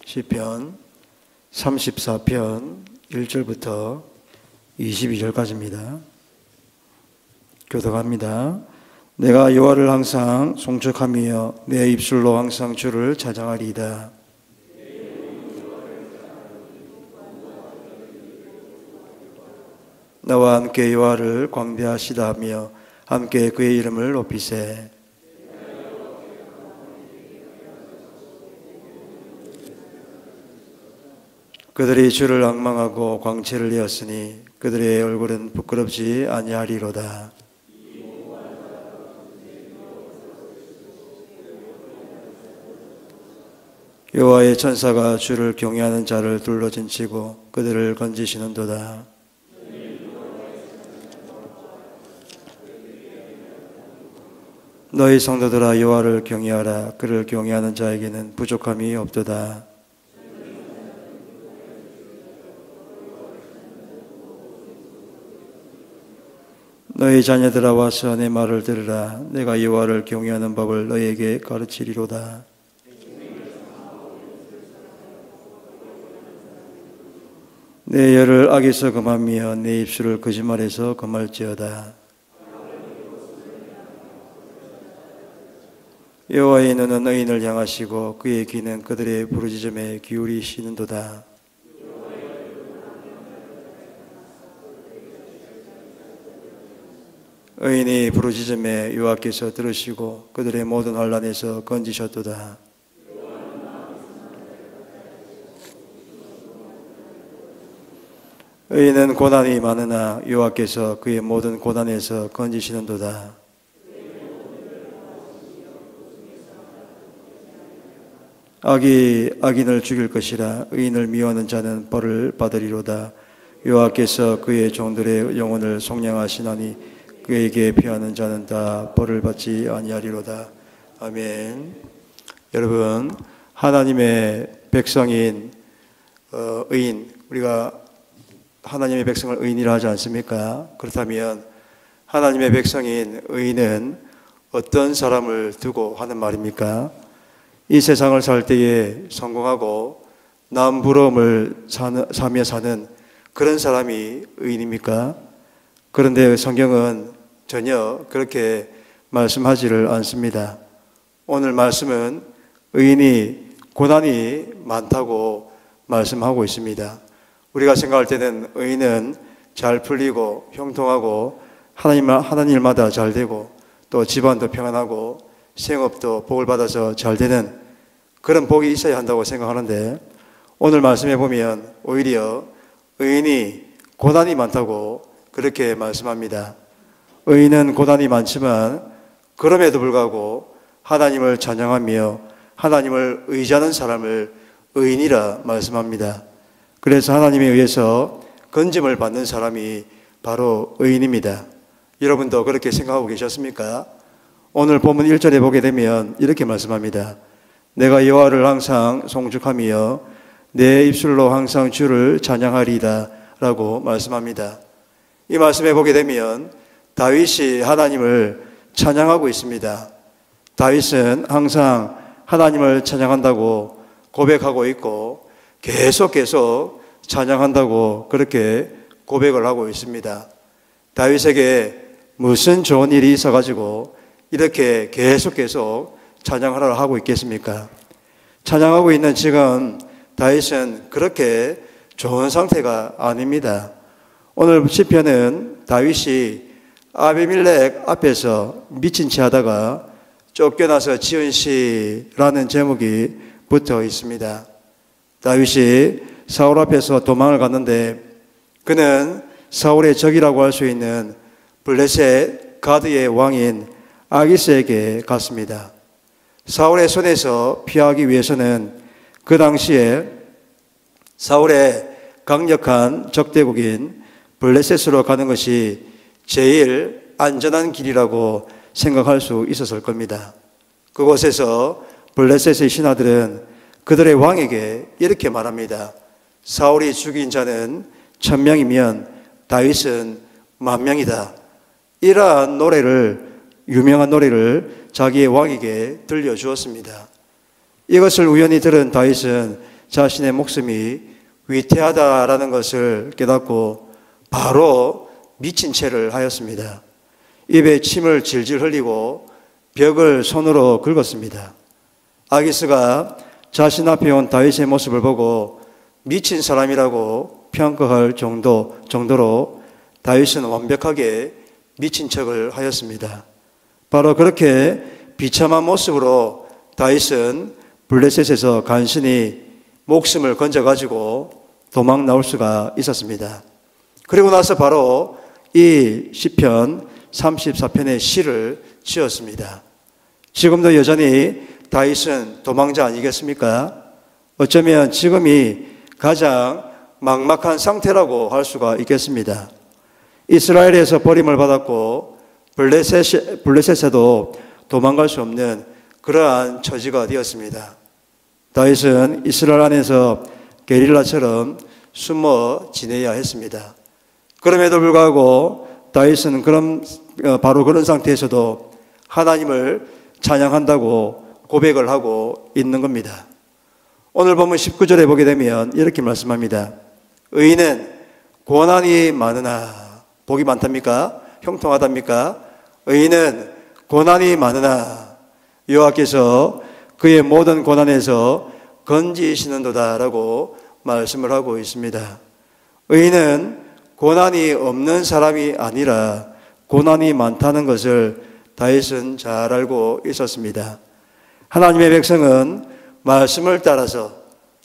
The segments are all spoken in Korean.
시편 34편 1절부터 22절까지입니다. 교독합니다. 내가 여호와를 항상 송축하며 내 입술로 항상 주를 찬양하리이다. 나와 함께 여호와를 광대하시다 하며 함께 그의 이름을 높이세. 그들이 주를 앙망하고 광채를 내었으니 그들의 얼굴은 부끄럽지 아니하리로다. 여호와의 천사가 주를 경외하는 자를 둘러진치고 그들을 건지시는도다. 너희 성도들아 여호와를 경외하라. 그를 경외하는 자에게는 부족함이 없도다. 너희 자녀들아 와서 내 말을 들으라. 내가 여호와를 경외하는 법을 너희에게 가르치리로다. 내 혀를 악에서 금하며 내 입술을 거짓말에서 금할지어다. 여호와의 눈은 의인을 향하시고 그의 귀는 그들의 부르짖음에 기울이시는도다. 의인이 부르짖음에 여호와께서 들으시고 그들의 모든 환난에서 건지셨도다. 의인은 고난이 많으나 여호와께서 그의 모든 고난에서 건지시는도다. 악이 악인을 죽일 것이라. 의인을 미워하는 자는 벌을 받으리로다. 여호와께서 그의 종들의 영혼을 속량하시나니 그에게 피하는 자는 다 벌을 받지 아니하리로다. 아멘. 여러분, 하나님의 백성인 의인, 우리가 하나님의 백성을 의인이라 하지 않습니까? 그렇다면 하나님의 백성인 의인은 어떤 사람을 두고 하는 말입니까? 이 세상을 살 때에 성공하고 남 부러움을 사며 사는 그런 사람이 의인입니까? 그런데 성경은 전혀 그렇게 말씀하지를 않습니다. 오늘 말씀은 의인이 고난이 많다고 말씀하고 있습니다. 우리가 생각할 때는 의인은 잘 풀리고 형통하고 하나님 일마다 잘 되고 또 집안도 평안하고 생업도 복을 받아서 잘 되는 그런 복이 있어야 한다고 생각하는데 오늘 말씀해 보면 오히려 의인이 고난이 많다고 그렇게 말씀합니다. 의인은 고난이 많지만 그럼에도 불구하고 하나님을 찬양하며 하나님을 의지하는 사람을 의인이라 말씀합니다. 그래서 하나님에 의해서 건짐을 받는 사람이 바로 의인입니다. 여러분도 그렇게 생각하고 계셨습니까? 오늘 본문 1절에 보게 되면 이렇게 말씀합니다. 내가 여호와를 항상 송축하며 내 입술로 항상 주를 찬양하리이다 라고 말씀합니다. 이 말씀에 보게 되면 다윗이 하나님을 찬양하고 있습니다. 다윗은 항상 하나님을 찬양한다고 고백하고 있고 계속 찬양한다고 그렇게 고백을 하고 있습니다. 다윗에게 무슨 좋은 일이 있어가지고 이렇게 계속 찬양하라 하고 있겠습니까? 찬양하고 있는 지금 다윗은 그렇게 좋은 상태가 아닙니다. 오늘 시편은 다윗이 아비멜렉 앞에서 미친 채 하다가 쫓겨나서 지은 시라는 제목이 붙어 있습니다. 다윗이 사울 앞에서 도망을 갔는데 그는 사울의 적이라고 할 수 있는 블레셋 가드의 왕인 아기스에게 갔습니다. 사울의 손에서 피하기 위해서는 그 당시에 사울의 강력한 적대국인 블레셋으로 가는 것이 제일 안전한 길이라고 생각할 수 있었을 겁니다. 그곳에서 블레셋의 신하들은 그들의 왕에게 이렇게 말합니다. 사울이 죽인 자는 1000명이면 다윗은 10,000명이다. 이러한 유명한 노래를 자기의 왕에게 들려주었습니다. 이것을 우연히 들은 다윗은 자신의 목숨이 위태하다라는 것을 깨닫고 바로 미친 채를 하였습니다. 입에 침을 질질 흘리고 벽을 손으로 긁었습니다. 아기스가 자신 앞에 온 다윗의 모습을 보고 미친 사람이라고 평가할 정도로 다윗은 완벽하게 미친 척을 하였습니다. 바로 그렇게 비참한 모습으로 다윗은 블레셋에서 간신히 목숨을 건져가지고 도망 나올 수가 있었습니다. 그리고 나서 바로 이 시편 34편의 시를 지었습니다. 지금도 여전히 다윗은 도망자 아니겠습니까? 어쩌면 지금이 가장 막막한 상태라고 할 수가 있겠습니다. 이스라엘에서 버림을 받았고 블레셋에도 도망갈 수 없는 그러한 처지가 되었습니다. 다윗은 이스라엘 안에서 게릴라처럼 숨어 지내야 했습니다. 그럼에도 불구하고 다윗은 바로 그런 상태에서도 하나님을 찬양한다고 고백을 하고 있는 겁니다. 오늘 보면 19절에 보게 되면 이렇게 말씀합니다. 의인은 고난이 많으나, 복이 많답니까? 형통하답니까? 의인은 고난이 많으나 여호와께서 그의 모든 고난에서 건지시는도다 라고 말씀을 하고 있습니다. 의인은 고난이 없는 사람이 아니라 고난이 많다는 것을 다윗은 잘 알고 있었습니다. 하나님의 백성은 말씀을 따라서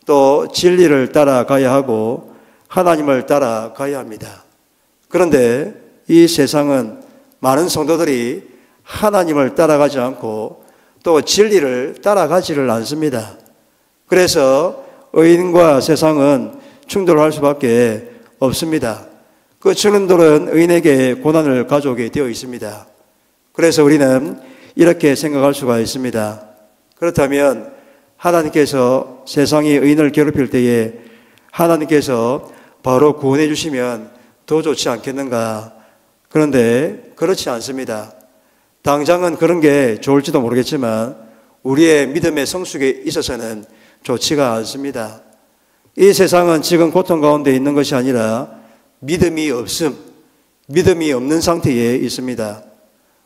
또 진리를 따라가야 하고 하나님을 따라가야 합니다. 그런데 이 세상은 많은 성도들이 하나님을 따라가지 않고 또 진리를 따라가지를 않습니다. 그래서 의인과 세상은 충돌할 수밖에 없습니다. 그 충돌은 의인에게 고난을 가져오게 되어 있습니다. 그래서 우리는 이렇게 생각할 수가 있습니다. 그렇다면 하나님께서 세상이 의인을 괴롭힐 때에 하나님께서 바로 구원해 주시면 더 좋지 않겠는가? 그런데 그렇지 않습니다. 당장은 그런 게 좋을지도 모르겠지만 우리의 믿음의 성숙에 있어서는 좋지가 않습니다. 이 세상은 지금 고통 가운데 있는 것이 아니라 믿음이 없는 상태에 있습니다.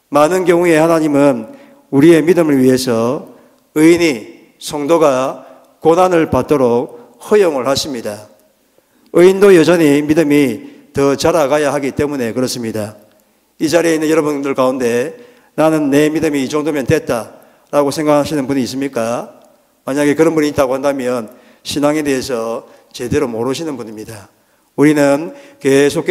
많은 경우에 하나님은 우리의 믿음을 위해서 의인이, 성도가 고난을 받도록 허용을 하십니다. 의인도 여전히 믿음이 더 자라가야 하기 때문에 그렇습니다. 이 자리에 있는 여러분들 가운데 나는 내 믿음이 이 정도면 됐다라고 생각하시는 분이 있습니까? 만약에 그런 분이 있다고 한다면 신앙에 대해서 제대로 모르시는 분입니다. 우리는 계속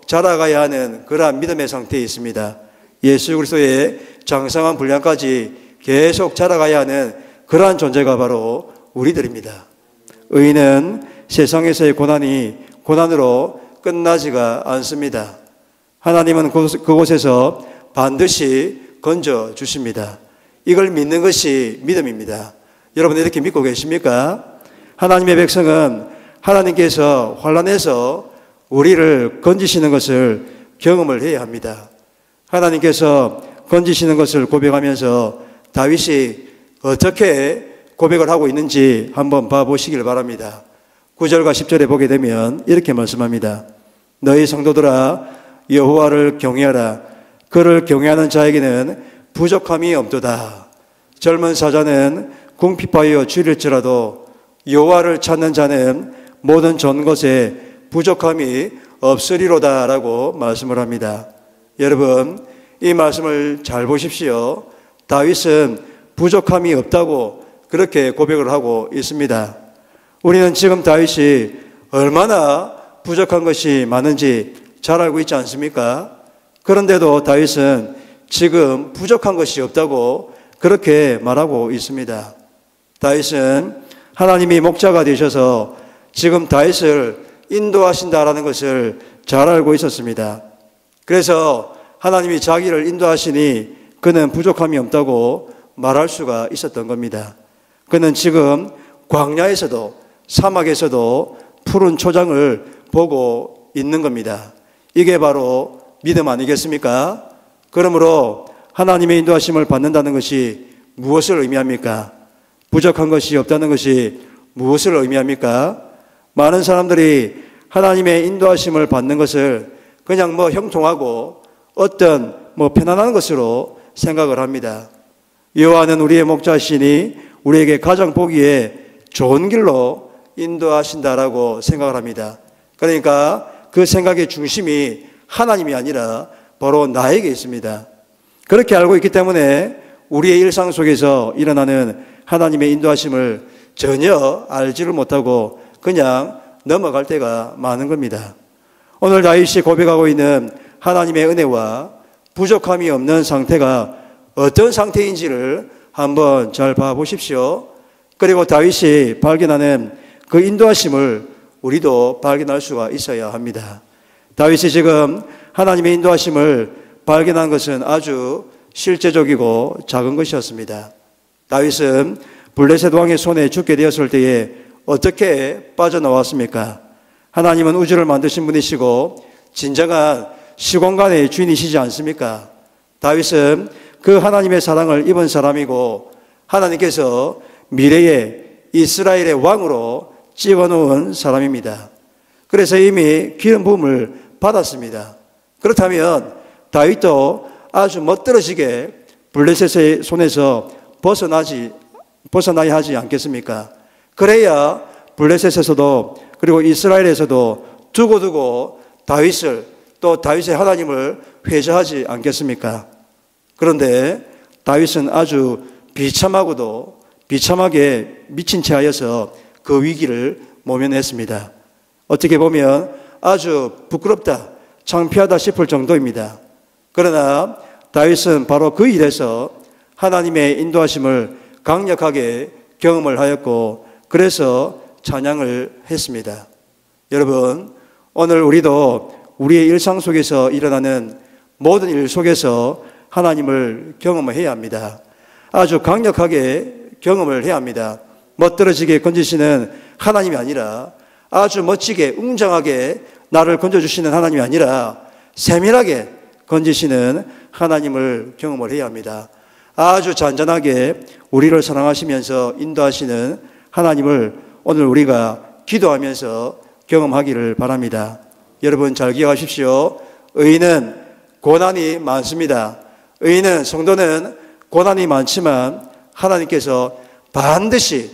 자라가야 하는 그러한 믿음의 상태에 있습니다. 예수 그리스도의 장성한 분량까지 계속 자라가야 하는 그러한 존재가 바로 우리들입니다. 의인은 세상에서의 고난으로 끝나지가 않습니다. 하나님은 그곳에서 반드시 건져 주십니다. 이걸 믿는 것이 믿음입니다. 여러분 이렇게 믿고 계십니까? 하나님의 백성은 하나님께서 환난에서 우리를 건지시는 것을 경험을 해야 합니다. 하나님께서 건지시는 것을 고백하면서 다윗이 어떻게 고백을 하고 있는지 한번 봐보시길 바랍니다. 9절과 10절에 보게 되면 이렇게 말씀합니다. 너희 성도들아 여호와를 경외하라. 그를 경외하는 자에게는 부족함이 없도다. 젊은 사자는 궁핍하여 줄일지라도 여호와를 찾는 자는 모든 전 것에 부족함이 없으리로다 라고 말씀을 합니다. 여러분 이 말씀을 잘 보십시오. 다윗은 부족함이 없다고 그렇게 고백을 하고 있습니다. 우리는 지금 다윗이 얼마나 부족한 것이 많은지 잘 알고 있지 않습니까? 그런데도 다윗은 지금 부족한 것이 없다고 그렇게 말하고 있습니다. 다윗은 하나님이 목자가 되셔서 지금 다윗을 인도하신다라는 것을 잘 알고 있었습니다. 그래서 하나님이 자기를 인도하시니 그는 부족함이 없다고 말할 수가 있었던 겁니다. 그는 지금 광야에서도 사막에서도 푸른 초장을 보고 있는 겁니다. 이게 바로 믿음 아니겠습니까? 그러므로 하나님의 인도하심을 받는다는 것이 무엇을 의미합니까? 부족한 것이 없다는 것이 무엇을 의미합니까? 많은 사람들이 하나님의 인도하심을 받는 것을 그냥 형통하고 어떤 편안한 것으로 생각을 합니다. 여호와는 우리의 목자시니 우리에게 가장 보기에 좋은 길로 인도하신다라고 생각을 합니다. 그러니까 그 생각의 중심이 하나님이 아니라 바로 나에게 있습니다. 그렇게 알고 있기 때문에 우리의 일상 속에서 일어나는 하나님의 인도하심을 전혀 알지를 못하고 그냥 넘어갈 때가 많은 겁니다. 오늘 다윗이 고백하고 있는 하나님의 은혜와 부족함이 없는 상태가 어떤 상태인지를 한번 잘 봐보십시오. 그리고 다윗이 발견하는 그 인도하심을 우리도 발견할 수가 있어야 합니다. 다윗이 지금 하나님의 인도하심을 발견한 것은 아주 실제적이고 작은 것이었습니다. 다윗은 블레셋 왕의 손에 죽게 되었을 때에 어떻게 빠져나왔습니까? 하나님은 우주를 만드신 분이시고 진정한 시공간의 주인이시지 않습니까? 다윗은 그 하나님의 사랑을 입은 사람이고 하나님께서 미래의 이스라엘의 왕으로 찍어놓은 사람입니다. 그래서 이미 기름 부음을 받았습니다. 그렇다면 다윗도 아주 멋들어지게 블레셋의 손에서 벗어나야 하지 않겠습니까? 그래야 블레셋에서도 그리고 이스라엘에서도 두고두고 다윗을 또 다윗의 하나님을 회개하지 않겠습니까? 그런데 다윗은 아주 비참하게 미친 채 하여서 그 위기를 모면했습니다. 어떻게 보면 아주 부끄럽다, 창피하다 싶을 정도입니다. 그러나 다윗은 바로 그 일에서 하나님의 인도하심을 강력하게 경험을 하였고 그래서 찬양을 했습니다. 여러분, 오늘 우리도 우리의 일상 속에서 일어나는 모든 일 속에서 하나님을 경험해야 합니다. 아주 강력하게 경험을 해야 합니다. 멋들어지게 건지시는 하나님이 아니라 아주 멋지게 웅장하게 나를 건져주시는 하나님이 아니라 세밀하게 건지시는 하나님을 경험을 해야 합니다. 아주 잔잔하게 우리를 사랑하시면서 인도하시는 하나님을 오늘 우리가 기도하면서 경험하기를 바랍니다. 여러분 잘 기억하십시오. 의인은 고난이 많습니다. 의인은 성도는 고난이 많지만 하나님께서 반드시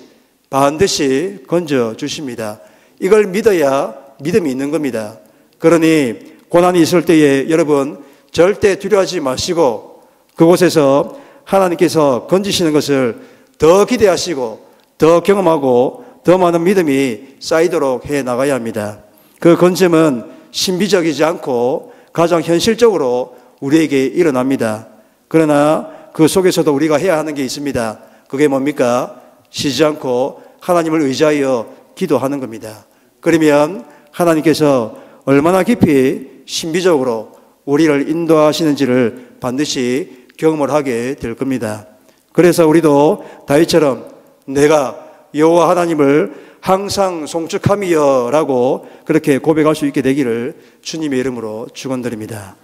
건져주십니다. 이걸 믿어야 믿음이 있는 겁니다. 그러니 고난이 있을 때에 여러분 절대 두려워하지 마시고 그곳에서 하나님께서 건지시는 것을 더 기대하시고 더 경험하고 더 많은 믿음이 쌓이도록 해 나가야 합니다. 그 건짐은 신비적이지 않고 가장 현실적으로 우리에게 일어납니다. 그러나 그 속에서도 우리가 해야 하는 게 있습니다. 그게 뭡니까? 쉬지 않고 하나님을 의지하여 기도하는 겁니다. 그러면 하나님께서 얼마나 깊이 신비적으로 우리를 인도하시는지를 반드시 경험을 하게 될 겁니다. 그래서 우리도 다윗처럼 내가 여호와 하나님을 항상 송축함이여 라고 그렇게 고백할 수 있게 되기를 주님의 이름으로 축원드립니다.